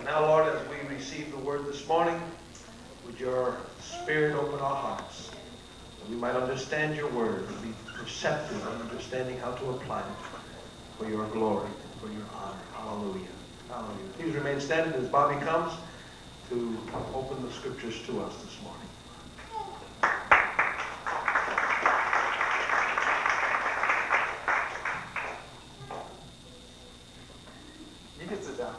And now, Lord, as we receive the word this morning, would your Spirit open our hearts, that we might understand your word and be perceptive in understanding how to apply it for your glory, for your honor. Hallelujah. Hallelujah. Please remain standing as Bobby comes to open the scriptures to us this morning. You can sit down.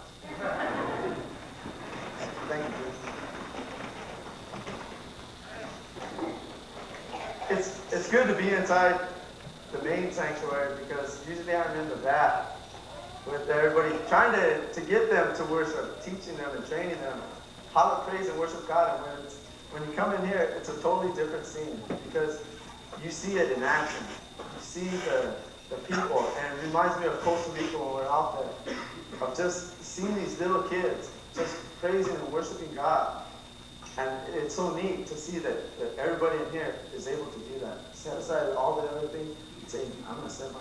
Thank you, Bruce. It's good to be inside the main sanctuary because usually I'm in the back with everybody trying to get them to worship, teaching them and training them how to praise and worship God. And when you come in here, it's a totally different scene because you see it in action. You see the people, and it reminds me of Costa Rica when we're out there, of just seeing these little kids just praising and worshiping God. And it's so neat to see that everybody in here is able to do that. Set aside all the other things and say, I'm going to set my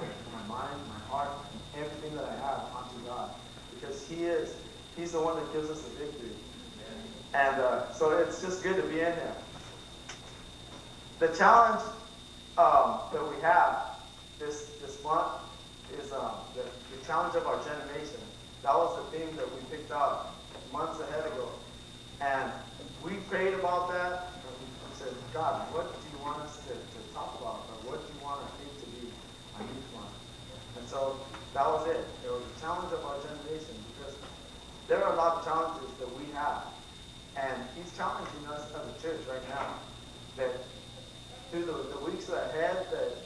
mind, my heart, and everything that I have onto God. Because He's the one that gives us the victory. And so it's just good to be in here. The challenge that we have this month is the challenge of our generation. That was the theme that we picked out months ahead ago. And we prayed about that, and we said, God, what do you want us to talk about? Or what do you want our theme to be on each one? And so that was it. It was the challenge of our generation because there are a lot of challenges that we have. And He's challenging us as a church right now that through the weeks ahead that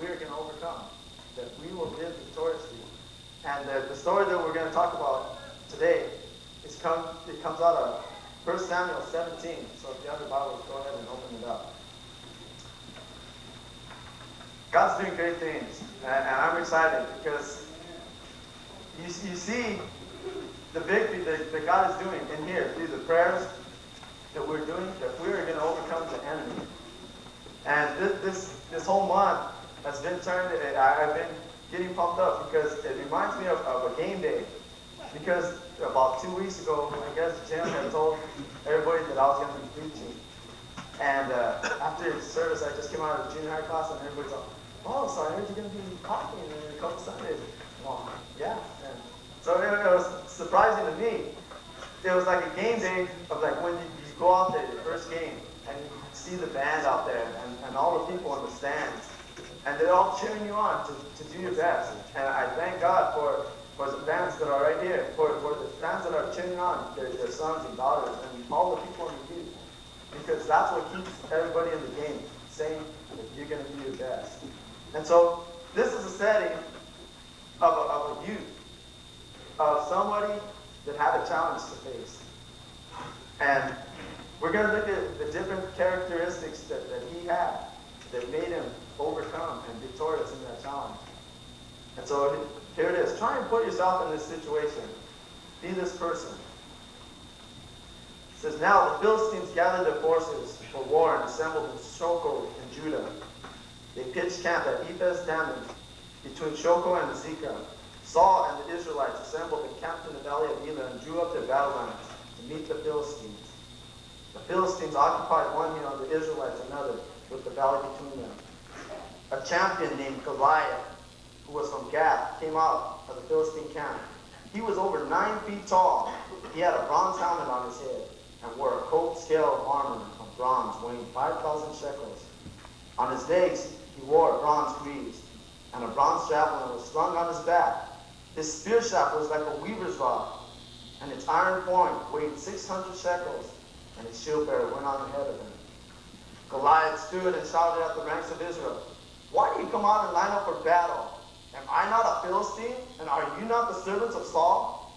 we're going to overcome, that we will live victoriously. And the story that we're going to talk about today comes out of 1 Samuel 17. So if you have your Bibles, go ahead and open it up. God's doing great things, and I'm excited because you see the victory that God is doing in here through the prayers that we're doing, that we're going to overcome the enemy. And this whole month has been turned, I've been getting pumped up because it reminds me of a game day. Because about 2 weeks ago, I guess Jim had told everybody that I was going to be preaching. And after the service, I just came out of the junior high class, and everybody's like, oh, so I heard you're going to be talking in a couple Sundays. Well, yeah. And so it was surprising to me. It was like a game day of like when you go out there, your first game, and you see the band out there, and all the people in the stands. And they're all cheering you on to do your best. And I thank God for the fans that are right here, for the fans that are cheering on their sons and daughters and all the people in the youth. Because that's what keeps everybody in the game saying that you're going to do your best. And so this is a setting of a youth, of somebody that had a challenge to face. And we're going to look at the different characteristics that he had that made him overcome and victorious in that challenge. And so here it is. Try and put yourself in this situation. Be this person. It says, now the Philistines gathered their forces for war and assembled in Shoko in Judah. They pitched camp at Ephes-Dammim between Shoko and Azekah. Saul and the Israelites assembled and camped in the valley of Elah and drew up their battle lines to meet the Philistines. The Philistines occupied one hill and the Israelites another, with the valley between them. A champion named Goliath, who was from Gath, came out of the Philistine camp. He was over 9 feet tall. He had a bronze helmet on his head and wore a coat scale of armor of bronze weighing 5,000 shekels. On his legs he wore bronze greaves, and a bronze javelin was slung on his back. His spear shaft was like a weaver's rod, and its iron point weighed 600 shekels, and his shield bearer went on ahead of him. Goliath stood and shouted at the ranks of Israel, why do you come out and line up for battle? Am I not a Philistine, and are you not the servants of Saul?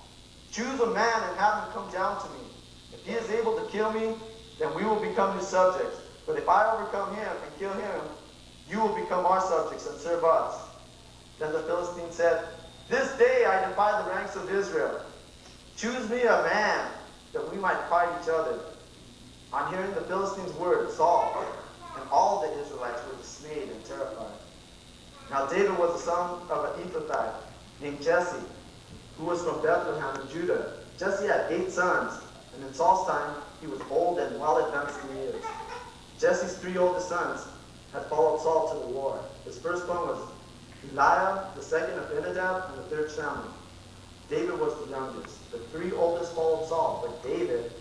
Choose a man and have him come down to me. If he is able to kill me, then we will become his subjects. But if I overcome him and kill him, you will become our subjects and serve us. Then the Philistine said, this day I defy the ranks of Israel. Choose me a man that we might fight each other. On hearing the Philistines' words, Saul and all the Israelites were dismayed and terrified. Now David was the son of an Ephrathite named Jesse, who was from Bethlehem in Judah. Jesse had 8 sons, and in Saul's time, he was old and well advanced in years. Jesse's 3 oldest sons had followed Saul to the war. His first one was Eliab, the second Abinadab, and the third Shammah. David was the youngest. The 3 oldest followed Saul, but David,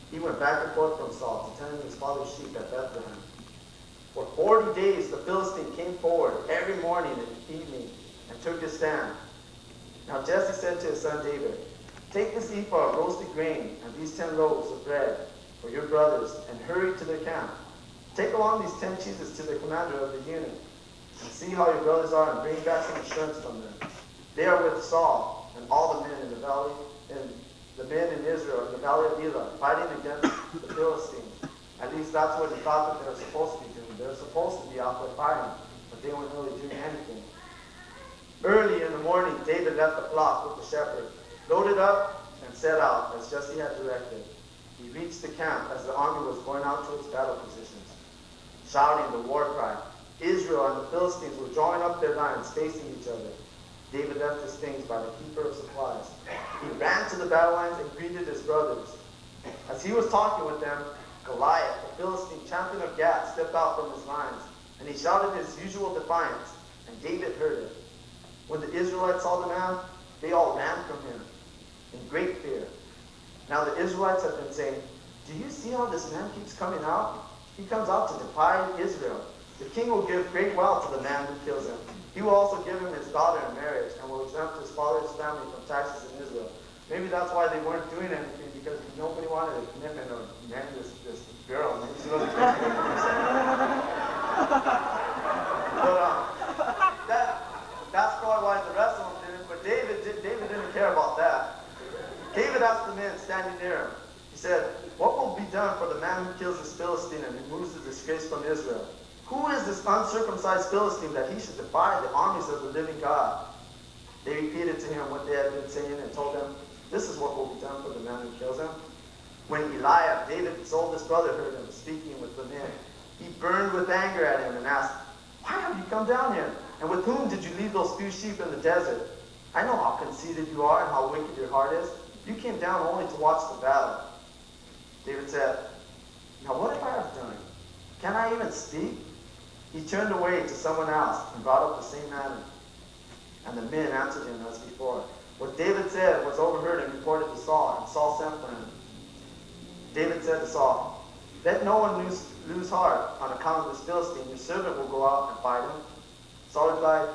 he went back and forth from Saul to tend his father's sheep at Bethlehem. For 40 days, the Philistine came forward every morning and evening and took his stand. Now Jesse said to his son David, "Take this ephah of roasted grain and these 10 loaves of bread for your brothers and hurry to their camp. Take along these 10 cheeses to the commander of the unit and see how your brothers are and bring back some assurance from them. They are with Saul and all the men in the valley, and the men in Israel in the valley of Elah, fighting against the Philistines." At least that's what he thought that they were supposed to be doing. They were supposed to be out there fighting, but they weren't really doing anything. Early in the morning, David left the flock with the shepherd, loaded up, and set out as Jesse had directed. He reached the camp as the army was going out to its battle positions, shouting the war cry. Israel and the Philistines were drawing up their lines, facing each other. David left his things by the keeper of supplies. He ran to the battle lines and greeted his brothers. As he was talking with them, Goliath, the Philistine champion of Gath, stepped out from his lines, and he shouted his usual defiance, and David heard it. When the Israelites saw the man, they all ran from him in great fear. Now the Israelites had been saying, "Do you see how this man keeps coming out? He comes out to defy Israel. The king will give great wealth to the man who kills him. He will also give him his daughter in marriage and will exempt his father's family from taxes in Israel." Maybe that's why they weren't doing anything, because nobody wanted a commitment or marry this girl. Maybe she wasn't taking that's probably why the rest of them didn't. But David didn't care about that. David asked the men standing near him. He said, "What will be done for the man who kills this Philistine and removes the disgrace from Israel? Who is this uncircumcised Philistine that he should defy the armies of the living God?" They repeated to him what they had been saying and told him, "This is what will be done for the man who kills him." When Eliab, David's oldest brother, heard him speaking with the men, he burned with anger at him and asked, "Why have you come down here? And with whom did you leave those few sheep in the desert? I know how conceited you are and how wicked your heart is. You came down only to watch the battle." David said, "Now what have I done? Can I even speak?" He turned away to someone else and brought up the same matter. And the men answered him as before. What David said was overheard and reported to Saul, and Saul sent for him. David said to Saul, "Let no one lose heart on account of this Philistine. Your servant will go out and fight him." Saul replied,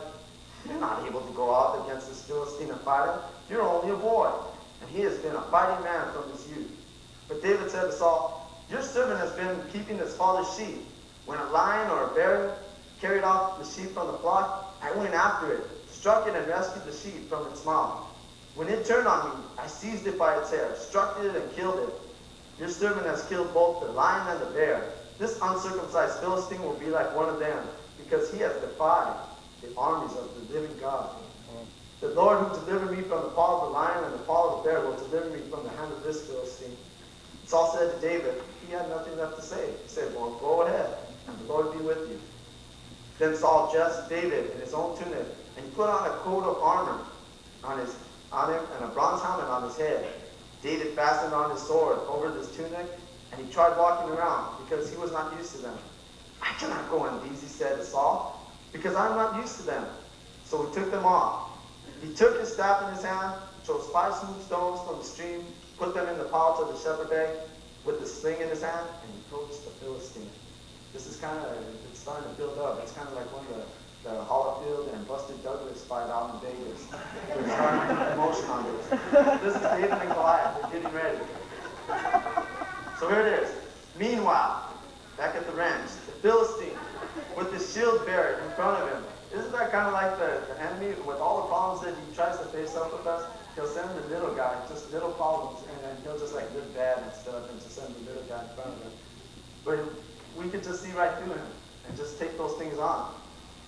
"You're not able to go out against this Philistine and fight him. You're only a boy, and he has been a fighting man from his youth." But David said to Saul, "Your servant has been keeping his father's sheep. When a lion or a bear carried off the sheep from the flock, I went after it, struck it, and rescued the sheep from its mouth. When it turned on me, I seized it by its hair, struck it, and killed it. Your servant has killed both the lion and the bear. This uncircumcised Philistine will be like one of them, because he has defied the armies of the living God. The Lord who delivered me from the paw of the lion and the paw of the bear will deliver me from the hand of this Philistine." Saul said to David, he had nothing left to say. He said, "Well, go ahead, and the Lord be with you." Then Saul dressed David in his own tunic, and he put on a coat of armor on him and a bronze helmet on his head. David fastened on his sword over this tunic, and he tried walking around because he was not used to them. "I cannot go in these," he said to Saul, "because I'm not used to them." So he took them off. He took his staff in his hand, chose 5 smooth stones from the stream, put them in the pouch of the shepherd bag with the sling in his hand, and he approached the Philistine. This is it's starting to build up. It's kind of like when the Holyfield and Buster Douglas fight out in Vegas. They're starting to put emotion on this. This is David and Goliath. They're getting ready. So here it is. Meanwhile, back at the ranch, the Philistine, with his shield buried in front of him. Isn't that kind of like the enemy with all the problems that he tries to face up with us? He'll send the little guy, just little problems, and then he'll just like live bad and stuff and just send the little guy in front of him. But we could just see right through him and just take those things on.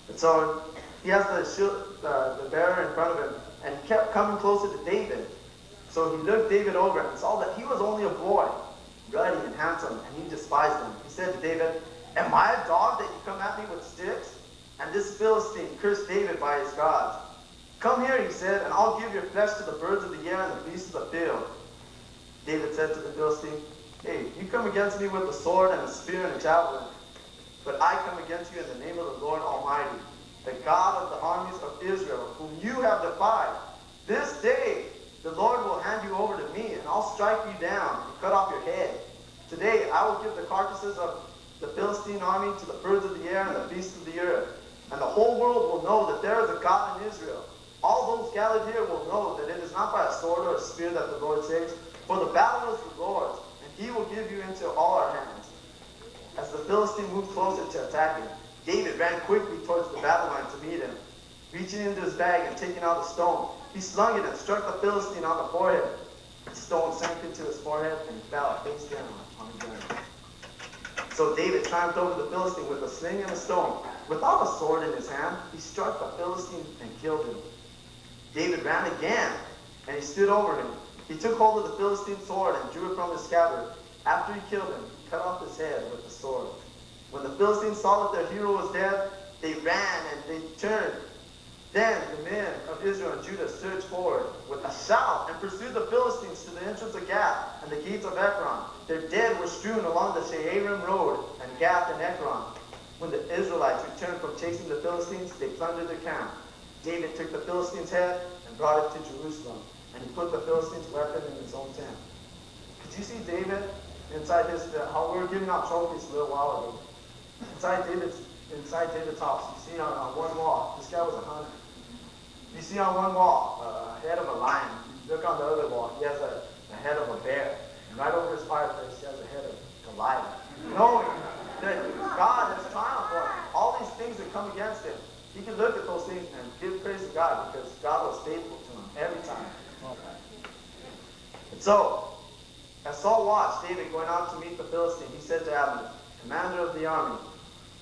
And so he has the bearer in front of him, and he kept coming closer to David. So he looked David over and saw that he was only a boy, ruddy and handsome, and he despised him. He said to David, "Am I a dog that you come at me with sticks?" And this Philistine cursed David by his gods. "Come here," he said, "and I'll give your flesh to the birds of the air and the beasts of the field." David said to the Philistine, hey, you come against me with a sword and a spear and a javelin, but I come against you in the name of the Lord Almighty, the God of the armies of Israel, whom you have defied. This day the Lord will hand you over to me, and I'll strike you down and cut off your head. Today I will give the carcasses of the Philistine army to the birds of the air and the beasts of the earth, and the whole world will know that there is a God in Israel. All those gathered here will know that it is not by a sword or a spear that the Lord saves, for the battle is the Lord's, and he will give you into all our hands. As the Philistine moved closer to attack him, David ran quickly towards the battle line to meet him. Reaching into his bag and taking out a stone, he slung it and struck the Philistine on the forehead. The stone sank into his forehead and he fell face down on the ground. So David triumphed over the Philistine with a sling and a stone. Without a sword in his hand, he struck the Philistine and killed him. David ran again, and he stood over him. He took hold of the Philistine's sword and drew it from his scabbard. After he killed him, he cut off his head with the sword. When the Philistines saw that their hero was dead, they ran and they turned. Then the men of Israel and Judah surged forward with a shout and pursued the Philistines to the entrance of Gath and the gates of Ekron. Their dead were strewn along the Shearim road and Gath and Ekron. When the Israelites returned from chasing the Philistines, they plundered their camp. David took the Philistine's head and brought it to Jerusalem, and he put the Philistine's weapon in his own tent. Could you see David inside this? How we were giving out trophies a little while ago. Inside David's house, you see on one wall, this guy was a hunter. You see on one wall a head of a lion. You look on the other wall, he has a head of a bear. And right over his fireplace, he has a head of Goliath. Knowing that God has triumphed for him, all these things that come against him, he can look at those things and give praise to God because God was faithful to him every time. And so, as Saul watched David going out to meet the Philistine, he said to Abner, commander of the army,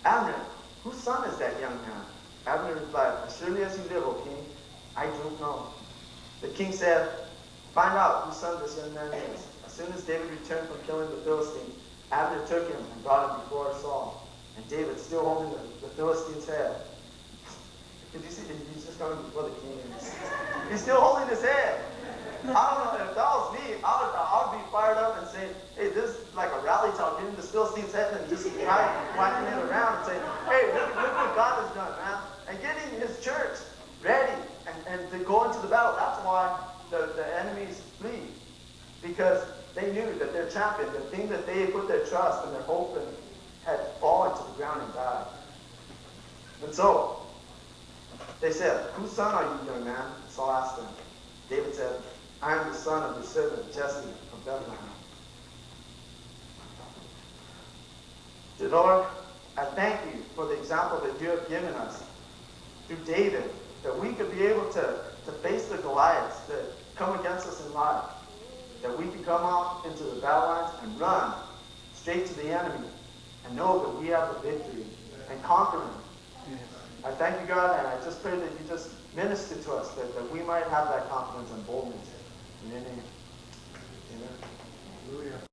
Abner, whose son is that young man? Abner replied, as surely as you live, O king, I don't know. The king said, find out whose son this young man is. As soon as David returned from killing the Philistine, Abner took him and brought him before Saul. And David, still holding the Philistine's head. Did you see? He's just coming before the king. He's still holding his head. I don't know, if that was me, I would be fired up and say, hey, this is like a rally talk, getting this Philistine's head and just whacking it around and saying, hey, look what God has done, man. And getting his church ready and to go into the battle. That's why the enemies flee. Because they knew that their champion, the thing that they put their trust and their hope in, had fallen to the ground and died. And so, they said, whose son are you, young man? Saul asked them. David said, I am the son of your servant Jesse of Bethlehem. Dear Lord, I thank you for the example that you have given us through David, that we could be able to face the Goliaths that come against us in life, that we can come out into the battle lines and run straight to the enemy and know that we have the victory and conquer him. I thank you, God, and I just pray that you just minister to us, that we might have that confidence and boldness. In your name. Amen. Hallelujah.